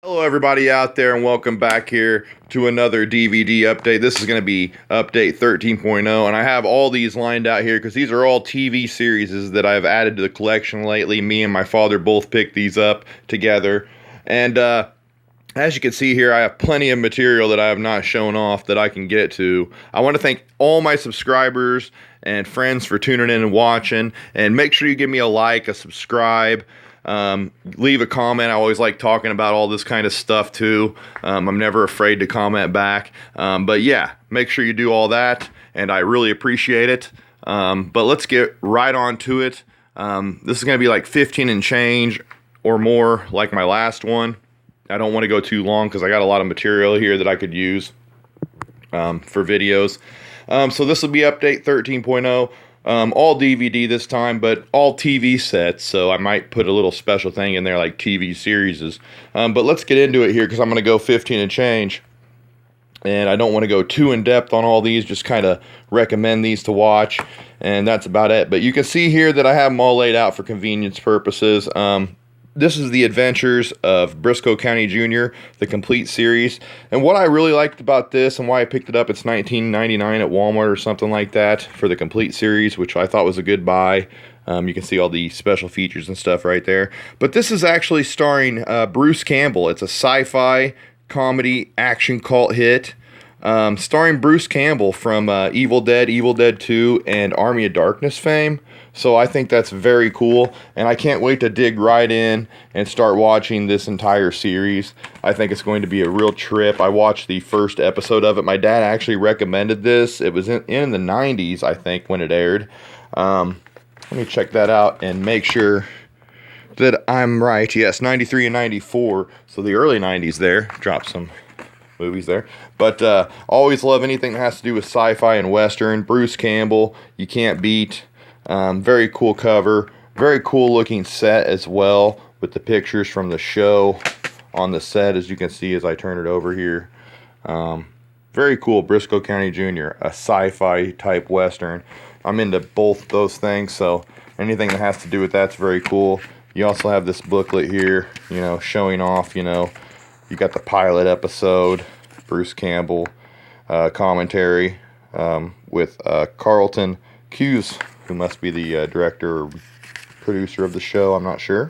Hello, everybody out there, and welcome back here to another DVD update. This is going to be update 13.0, and I have all these lined out here because these are all TV series that I've added to the collection lately. Me and my father both picked these up together, and as you can see here, I have plenty of material that I have not shown off that I can get to. I want to thank all my subscribers and friends for tuning in and watching, and make sure you give me a like, a subscribe. Leave a comment. I always like talking about all this kind of stuff too. I'm never afraid to comment back. But yeah, make sure you do all that, and I really appreciate it. But let's get right on to it. This is going to be like 15 and change or more like my last one. I don't want to go too long because I got a lot of material here that I could use for videos. So this will be update 13.0. All DVD this time, but all TV sets, so I might put a little special thing in there like TV series. But let's get into it here because I'm going to go 15 and change. And I don't want to go too in-depth on all these, just kind of recommend these to watch, and that's about it. But you can see here that I have them all laid out for convenience purposes. This is The Adventures of Brisco County Jr., the complete series. And what I really liked about this and why I picked it up, it's $19.99 at Walmart or something like that for the complete series, which I thought was a good buy. You can see all the special features and stuff right there. But this is actually starring Bruce Campbell. It's a sci-fi comedy action cult hit. Starring Bruce Campbell from Evil Dead, Evil Dead 2, and Army of Darkness fame. So I think that's very cool, and I can't wait to dig right in and start watching this entire series. I think it's going to be a real trip. I watched the first episode of it. My dad actually recommended this. It was in the 90s, I think, when it aired. Let me check that out and make sure that I'm right. Yes, 93 and 94, so the early 90s there. Dropped some movies there. But always love anything that has to do with sci-fi and Western. Bruce Campbell, you can't beat. Very cool cover. Very cool looking set as well, with the pictures from the show on the set, as you can see as I turn it over here. Very cool. Brisco County Jr., a sci-fi type Western. I'm into both those things, so anything that has to do with that's very cool. You also have this booklet here, showing off, you got the pilot episode, Bruce Campbell, commentary with Carlton Cuse, who must be the director or producer of the show, I'm not sure.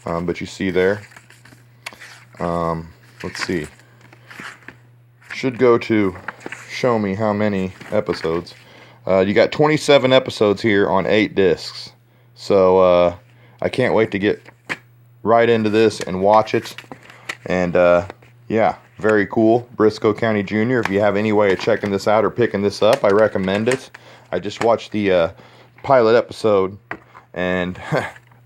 But you see there. Let's see. Should go to show me how many episodes. You got 27 episodes here on 8 discs. So I can't wait to get right into this and watch it. And yeah, very cool. Brisco County Jr. If you have any way of checking this out or picking this up, I recommend it. I just watched the pilot episode, and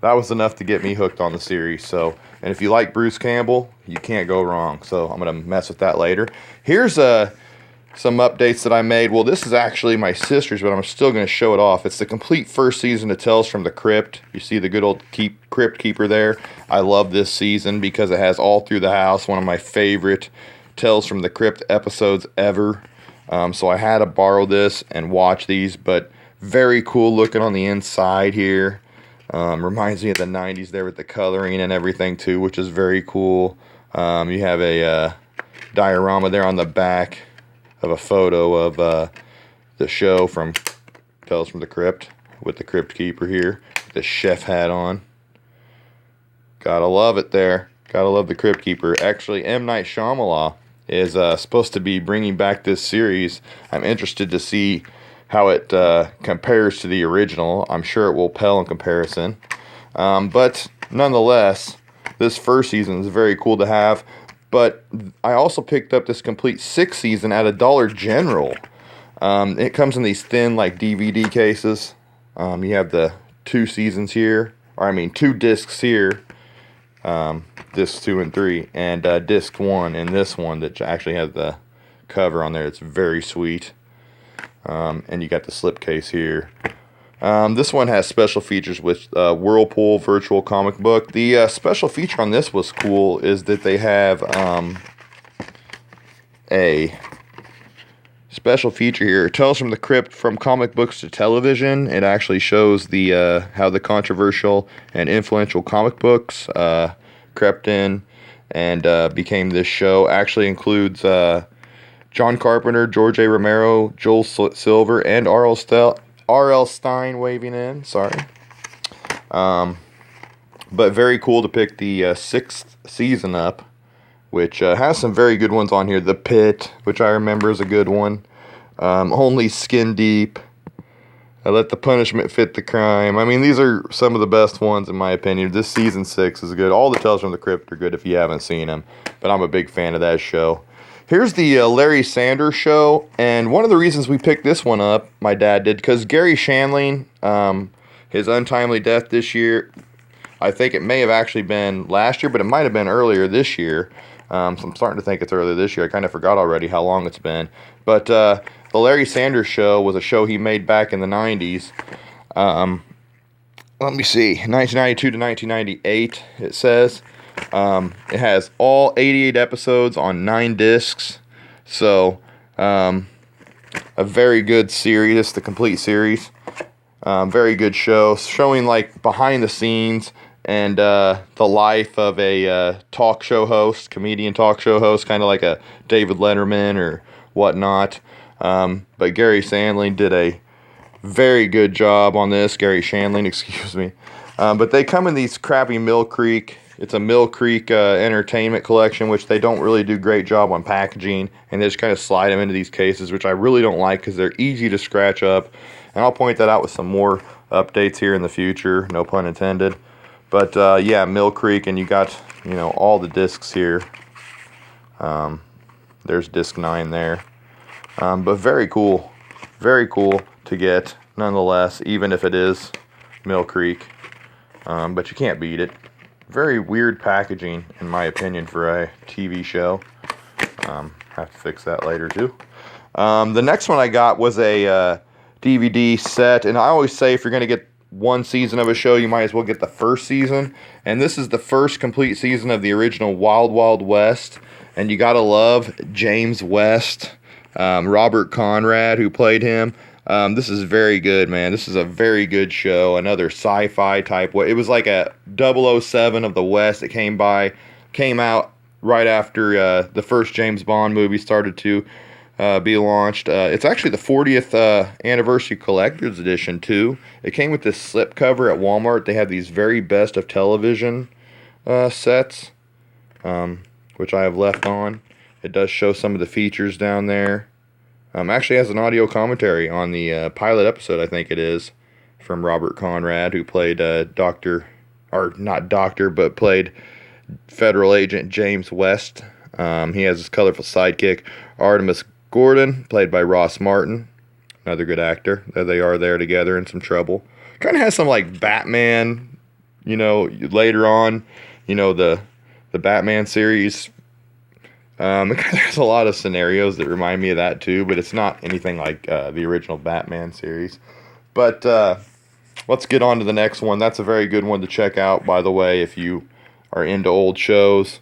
that was enough to get me hooked on the series. So, and if you like Bruce Campbell, you can't go wrong. So I'm going to mess with that later. Here's some updates that I made. Well, this is actually my sister's, but I'm still going to show it off. It's the complete first season of Tales from the Crypt. You see the good old Crypt Keeper there. I love this season because it has All Through the House, one of my favorite Tales from the Crypt episodes ever. So I had to borrow this and watch these, but very cool looking on the inside here. Reminds me of the 90s there with the coloring and everything too, which is very cool. You have a diorama there on the back of a photo of the show from Tales from the Crypt with the Crypt Keeper here, with the chef hat on. Gotta love it there. Gotta love the Crypt Keeper. Actually, M. Night Shyamalan is supposed to be bringing back this series. I'm interested to see how it compares to the original. I'm sure it will pale in comparison. But nonetheless, this first season is very cool to have. But I also picked up this complete 6th season at a Dollar General. It comes in these thin, like, DVD cases. You have the 2 seasons here. Or, 2 discs here. Disc 2 and 3. And disc 1 in this one that actually has the cover on there. It's very sweet. And you got the slipcase here. This one has special features with Whirlpool Virtual Comic Book. The special feature on this was cool is that they have a special feature here. Tales from the Crypt from comic books to television. It actually shows the how the controversial and influential comic books crept in and became this show. Actually includes John Carpenter, George A. Romero, Joel Silver, and R.L. Stein waving in. Sorry. But very cool to pick the sixth season up, which has some very good ones on here. The Pit, which I remember is a good one. Only Skin Deep. Let the Punishment Fit the Crime. I mean, these are some of the best ones in my opinion. This season 6 is good. All the Tales from the Crypt are good if you haven't seen them, but I'm a big fan of that show. Here's the Larry Sanders Show, and one of the reasons we picked this one up, my dad did, because Gary Shandling, his untimely death this year, I think it may have actually been last year, but it might have been earlier this year. So I'm starting to think it's earlier this year. I kind of forgot already how long it's been. But the Larry Sanders Show was a show he made back in the 90s. Let me see, 1992 to 1998, it says. It has all 88 episodes on 9 discs. So, a very good series. It's the complete series. Very good show, showing like behind the scenes and the life of a talk show host, comedian talk show host, kind of like a David Letterman or whatnot. But Gary Shandling did a very good job on this. Gary Shandling, excuse me. But they come in these crappy Mill Creek. It's a Mill Creek entertainment collection, which they don't really do a great job on packaging. And they just kind of slide them into these cases, which I really don't like because they're easy to scratch up. And I'll point that out with some more updates here in the future, no pun intended. But yeah, Mill Creek, and you got, all the discs here. There's disc 9 there. But very cool to get, nonetheless, even if it is Mill Creek. But you can't beat it. Very weird packaging, in my opinion, for a TV show. Have to fix that later, too. The next one I got was a DVD set, and I always say if you're going to get one season of a show, you might as well get the first season. And this is the first complete season of the original Wild Wild West. And you got to love James West, Robert Conrad, who played him. This is very good, man. This is a very good show. Another sci-fi type. It was like a 007 of the West. It came out right after the first James Bond movie started to be launched. It's actually the 40th anniversary collector's edition too. It came with this slipcover at Walmart. They have these very best of television sets, which I have left on. It does show some of the features down there. Actually has an audio commentary on the pilot episode, I think it is, from Robert Conrad, who played played federal agent James West. He has his colorful sidekick, Artemis Gordon, played by Ross Martin, another good actor. There they are there together in some trouble. Kind of has some like Batman, later on, the Batman series. It kind of has a lot of scenarios that remind me of that too, but it's not anything like the original Batman series. But let's get on to the next one. That's a very good one to check out, by the way, if you are into old shows,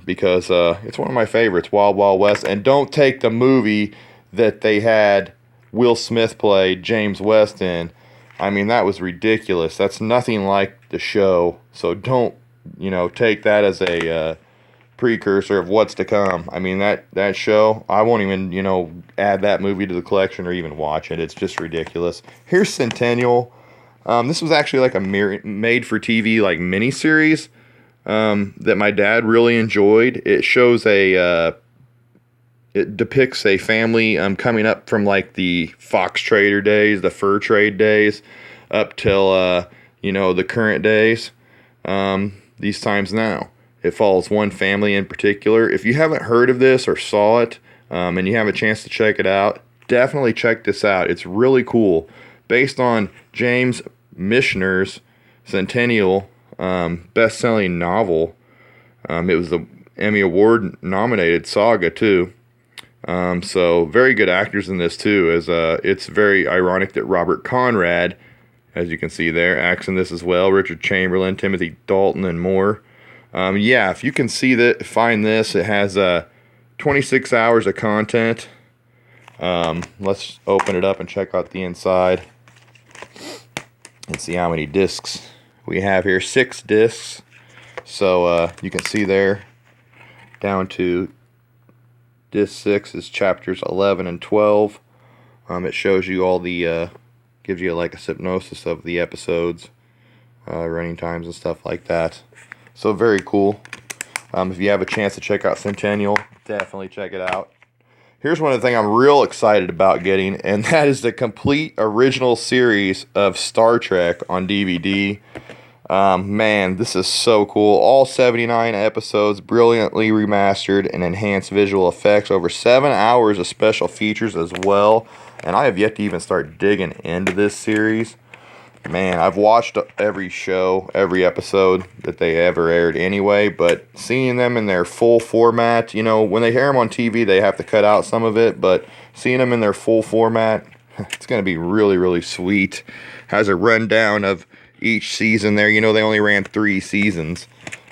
because it's one of my favorites, Wild Wild West. And don't take the movie that they had Will Smith play James West in. I mean, that was ridiculous. That's nothing like the show. So don't, take that as a precursor of what's to come. I mean, that show, I won't even, add that movie to the collection or even watch it. It's just ridiculous. Here's Centennial. This was actually like a made-for-TV like miniseries that my dad really enjoyed. It shows it depicts a family coming up from like the fox trader days, the fur trade days, up till the current days. These times now. It follows one family in particular. If you haven't heard of this or saw it, and you have a chance to check it out, definitely check this out. It's really cool. Based on James Michener's Centennial best-selling novel. It was the Emmy Award nominated saga too. So very good actors in this too. As it's very ironic that Robert Conrad, as you can see there, acts in this as well. Richard Chamberlain, Timothy Dalton, and more. Yeah, if you can find this, it has 26 hours of content. Let's open it up and check out the inside and see how many discs we have here. 6 discs. So you can see there down to disc 6 is chapters 11 and 12. It shows you all the, gives you like a synopsis of the episodes, running times and stuff like that. So very cool. If you have a chance to check out Centennial, definitely check it out. Here's one of the things I'm real excited about getting, and that is the complete original series of Star Trek on DVD. Man, this is so cool. All 79 episodes, brilliantly remastered and enhanced visual effects. Over 7 hours of special features as well. And I have yet to even start digging into this series. Man, I've watched every show, every episode that they ever aired anyway, but seeing them in their full format, you know, when they air them on TV, they have to cut out some of it, but seeing them in their full format, it's going to be really, really sweet. Has a rundown of each season there. You know, they only ran 3 seasons,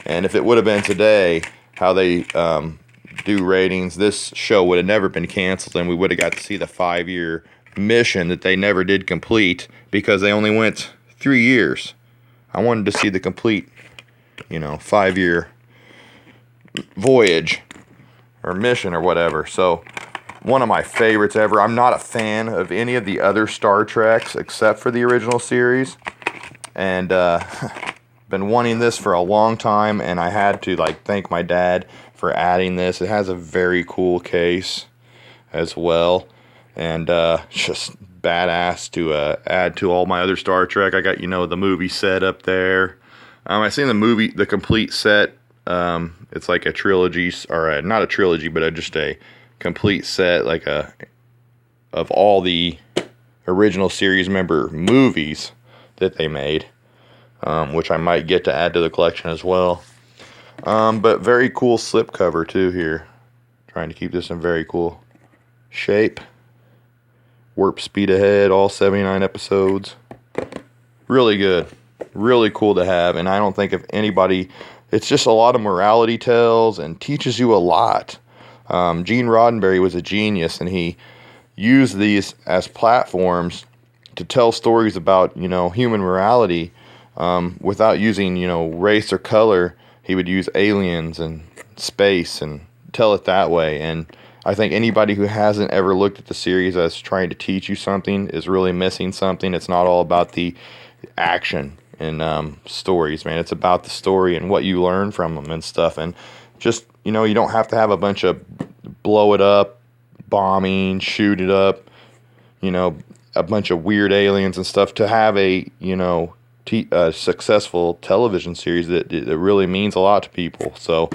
and if it would have been today, how they do ratings, this show would have never been canceled, and we would have got to see the 5-year mission that they never did complete because they only went 3 years. I wanted to see the complete, 5-year voyage or mission or whatever. So one of my favorites ever. I'm not a fan of any of the other Star Treks except for the original series, and been wanting this for a long time, and I had to thank my dad for adding this. It has a very cool case as well, and just badass to add to all my other Star Trek. I got the movie set up there. I seen the complete set. It's like a trilogy, or not a trilogy, but just a complete set, of all the original series member movies that they made, which I might get to add to the collection as well. But very cool slipcover too here. Trying to keep this in very cool shape. Warp speed ahead, all 79 episodes. Really good. Really cool to have, and I don't think if anybody, it's just a lot of morality tales and teaches you a lot. Gene Roddenberry was a genius, and he used these as platforms to tell stories about, human morality, without using, race or color. He would use aliens and space and tell it that way. And I think anybody who hasn't ever looked at the series as trying to teach you something is really missing something. It's not all about the action and stories, man. It's about the story and what you learn from them and stuff. And just, you don't have to have a bunch of blow it up, bombing, shoot it up, a bunch of weird aliens and stuff to have a, successful television series that really means a lot to people. So,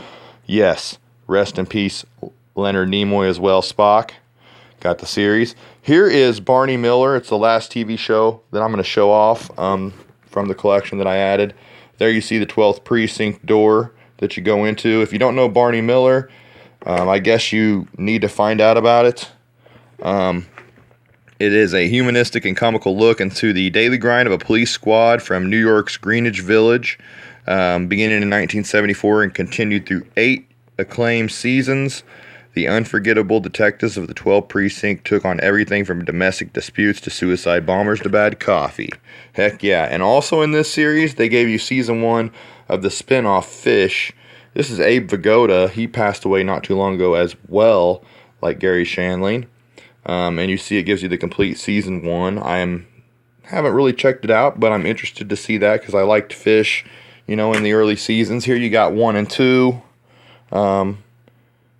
yes, rest in peace, Leonard Nimoy as well, Spock. Got the series. Here is Barney Miller. It's the last TV show that I'm going to show off from the collection that I added. There you see the 12th precinct door that you go into. If you don't know Barney Miller, I guess you need to find out about it. It is a humanistic and comical look into the daily grind of a police squad from New York's Greenwich Village, beginning in 1974 and continued through 8 acclaimed seasons. The unforgettable detectives of the 12th Precinct took on everything from domestic disputes to suicide bombers to bad coffee. Heck yeah. And also in this series, they gave you season 1 of the spinoff Fish. This is Abe Vigoda. He passed away not too long ago as well, like Gary Shandling. And you see it gives you the complete season 1. Haven't really checked it out, but I'm interested to see that because I liked Fish, in the early seasons. Here you got 1 and 2.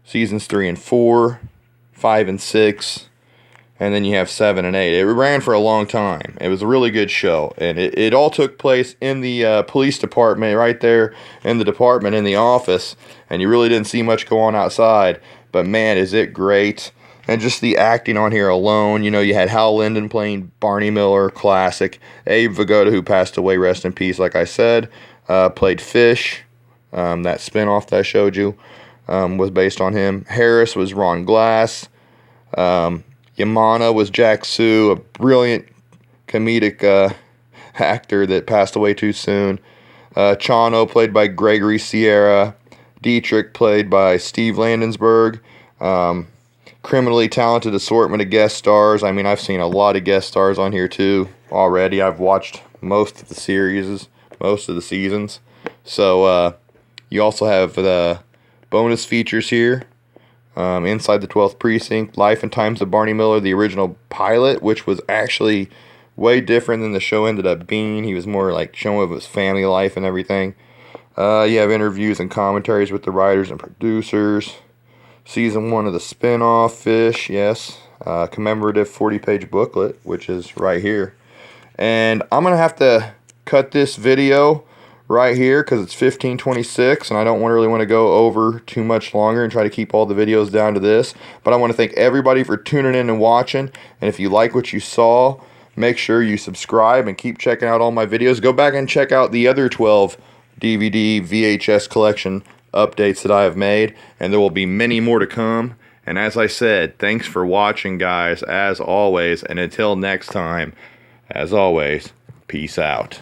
Seasons 3 and 4, 5 and 6, and then you have 7 and 8. It ran for a long time. It was a really good show, and it all took place in the police department, right there in the department, in the office, and you really didn't see much go on outside, but man, is it great. And just the acting on here alone, you had Hal Linden playing Barney Miller, classic. Abe Vigoda, who passed away, rest in peace, like I said, played Fish, that spinoff that I showed you. Was based on him. Harris was Ron Glass. Yamana was Jack Sue, a brilliant comedic actor that passed away too soon. Chano, played by Gregory Sierra. Dietrich, played by Steve Landensberg. Criminally talented assortment of guest stars. I mean, I've seen a lot of guest stars on here too already. I've watched most of the series, most of the seasons. So, You also have the bonus features here. Inside the 12th Precinct, Life and Times of Barney Miller, the original pilot, which was actually way different than the show ended up being. He was more like showing of his family life and everything. You have interviews and commentaries with the writers and producers. Season 1 of the spin-off, Fish, yes. Commemorative 40-page booklet, which is right here. And I'm going to have to cut this video right here because it's 15:26 and I don't really want to go over too much longer and try to keep all the videos down to this. But I want to thank everybody for tuning in and watching. And if you like what you saw, make sure you subscribe and keep checking out all my videos. Go back and check out the other 12 DVD VHS collection updates that I have made, and there will be many more to come. And as I said, thanks for watching, guys, as always, and until next time, as always, peace out.